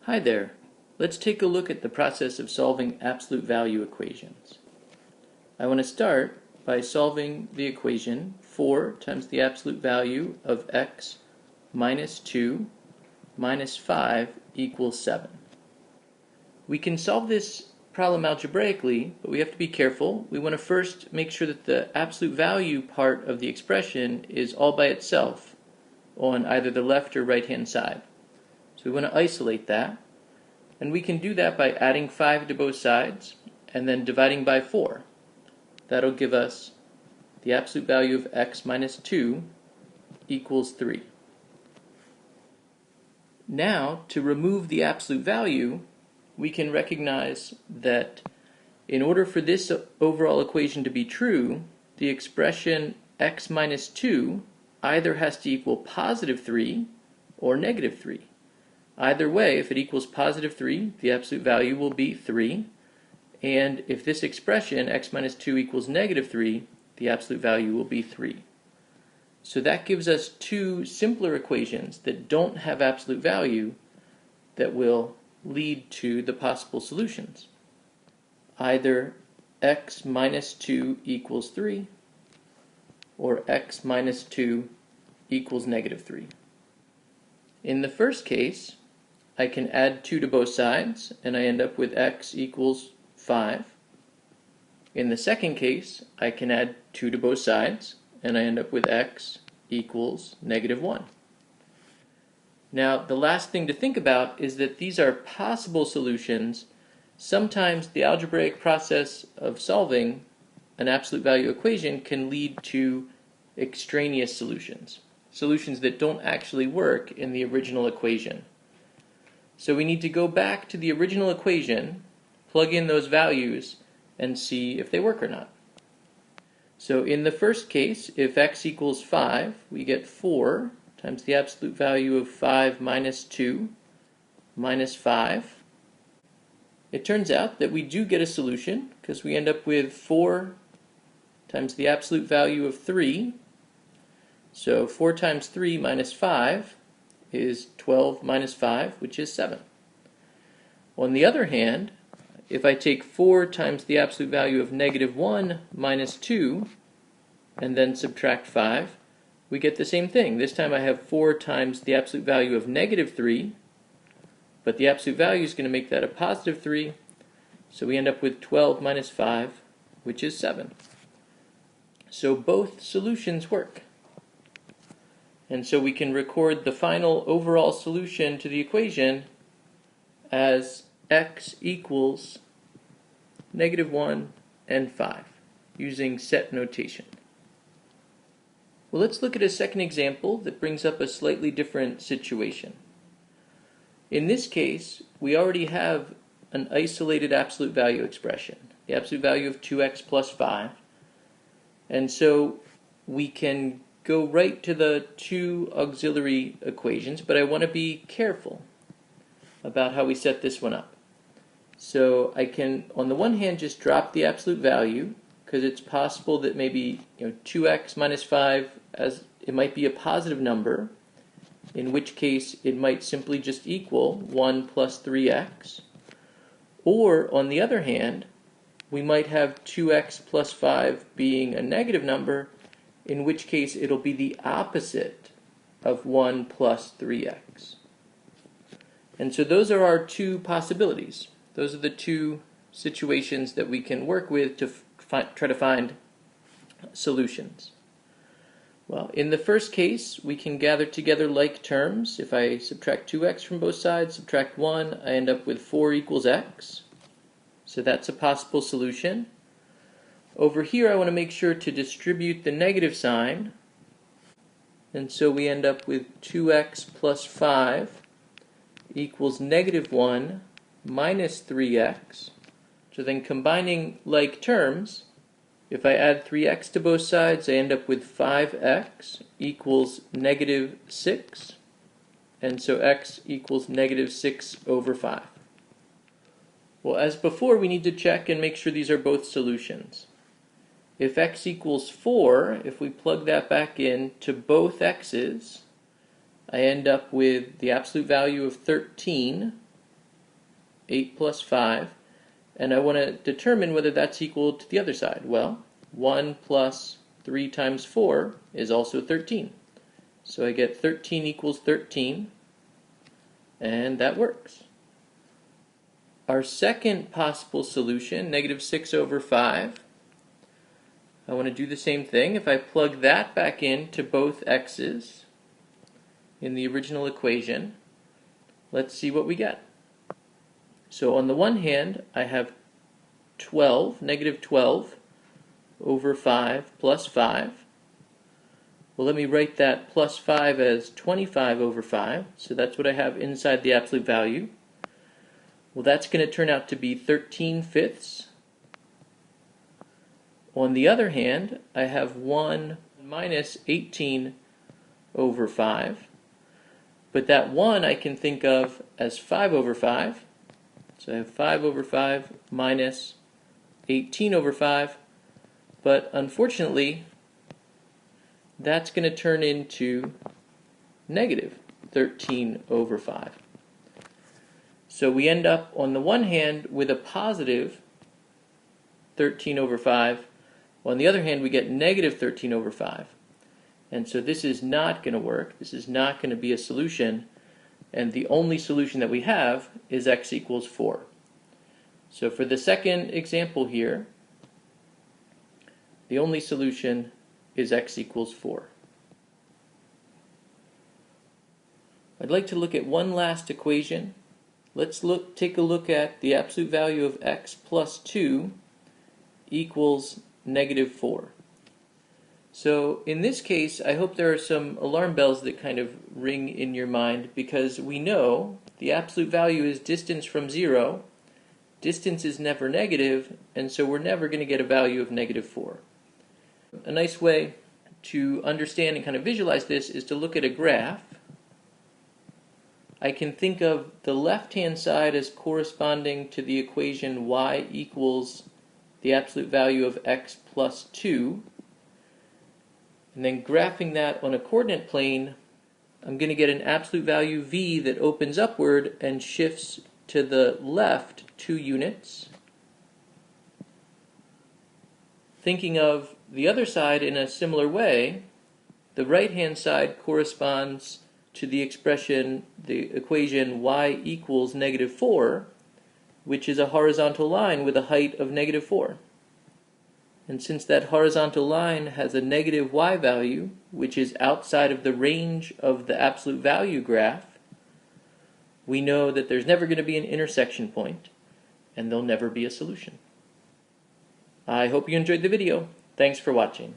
Hi there. Let's take a look at the process of solving absolute value equations. I want to start by solving the equation 4 times the absolute value of x minus 2 minus 5 equals 7. We can solve this problem algebraically, but we have to be careful. We want to first make sure that the absolute value part of the expression is all by itself on either the left or right hand side. So we want to isolate that, and we can do that by adding 5 to both sides and then dividing by 4. That'll give us the absolute value of x minus 2 equals 3. Now, to remove the absolute value, we can recognize that in order for this overall equation to be true, the expression x minus 2 either has to equal positive 3 or negative 3. Either way, if it equals positive 3, the absolute value will be 3. And if this expression, x minus 2 equals negative 3, the absolute value will be 3. So that gives us two simpler equations that don't have absolute value that will lead to the possible solutions. Either x minus 2 equals 3 or x minus 2 equals negative 3. In the first case, I can add 2 to both sides, and I end up with x equals 5. In the second case, I can add 2 to both sides, and I end up with x equals negative 1. Now, the last thing to think about is that these are possible solutions. Sometimes the algebraic process of solving an absolute value equation can lead to extraneous solutions, solutions that don't actually work in the original equation. So we need to go back to the original equation, plug in those values, and see if they work or not. So in the first case, if x equals 5, we get 4 times the absolute value of 5 minus 2 minus 5. It turns out that we do get a solution because we end up with 4 times the absolute value of 3. So 4 times 3 minus 5 is 12 minus 5, which is 7. On the other hand, if I take 4 times the absolute value of negative 1 minus 2 and then subtract 5, we get the same thing. This time I have 4 times the absolute value of negative 3, but the absolute value is going to make that a positive 3, so we end up with 12 minus 5, which is 7. So both solutions work. And so we can record the final overall solution to the equation as x equals negative 1 and 5 using set notation. Well, let's look at a second example that brings up a slightly different situation. In this case, we already have an isolated absolute value expression, the absolute value of 2x plus 5. And so we can go right to the two auxiliary equations, but I want to be careful about how we set this one up. So I can, on the one hand, just drop the absolute value, because it's possible that maybe 2x minus 5, as it might be a positive number, in which case it might simply just equal 1 plus 3x. Or, on the other hand, we might have 2x plus 5 being a negative number, in which case it'll be the opposite of 1 plus 3x. And so those are our two possibilities. Those are the two situations that we can work with to try to find solutions. Well, in the first case, we can gather together like terms. If I subtract 2x from both sides, subtract 1, I end up with 4 equals x. So that's a possible solution. Over here, I want to make sure to distribute the negative sign. And so we end up with 2x plus 5 equals negative 1 minus 3x. So then combining like terms, if I add 3x to both sides, I end up with 5x equals negative 6. And so x equals negative 6 over 5. Well, as before, we need to check and make sure these are both solutions. If x equals 4, if we plug that back in to both x's, I end up with the absolute value of 13 8 plus 5, and I want to determine whether that's equal to the other side. Well, 1 plus 3 times 4 is also 13. So I get 13 equals 13, and that works. Our second possible solution, negative 6 over 5, I want to do the same thing. If I plug that back into both x's in the original equation, let's see what we get. So on the one hand, I have 12, negative 12 over 5 plus 5. Well, let me write that plus 5 as 25 over 5. So that's what I have inside the absolute value. Well, that's going to turn out to be 13/5. On the other hand, I have 1 minus 18 over 5. But that 1 I can think of as 5 over 5. So I have 5 over 5 minus 18 over 5. But unfortunately, that's going to turn into negative 13 over 5. So we end up on the one hand with a positive 13 over 5. On the other hand, we get negative 13 over 5. And so this is not going to work. This is not going to be a solution. And the only solution that we have is x equals 4. So for the second example here, the only solution is x equals 4. I'd like to look at one last equation. Let's take a look at the absolute value of x plus 2 equals negative 4. So in this case, I hope there are some alarm bells that kind of ring in your mind, because we know the absolute value is distance from 0. Distance is never negative, and so we're never going to get a value of negative 4. A nice way to understand and kind of visualize this is to look at a graph. I can think of the left-hand side as corresponding to the equation y equals the absolute value of x plus 2. And then graphing that on a coordinate plane, I'm going to get an absolute value v that opens upward and shifts to the left 2 units. Thinking of the other side in a similar way, the right-hand side corresponds to the expression, the equation y equals negative 4, which is a horizontal line with a height of negative 4. And since that horizontal line has a negative y value, which is outside of the range of the absolute value graph, we know that there's never going to be an intersection point, and there'll never be a solution. I hope you enjoyed the video. Thanks for watching.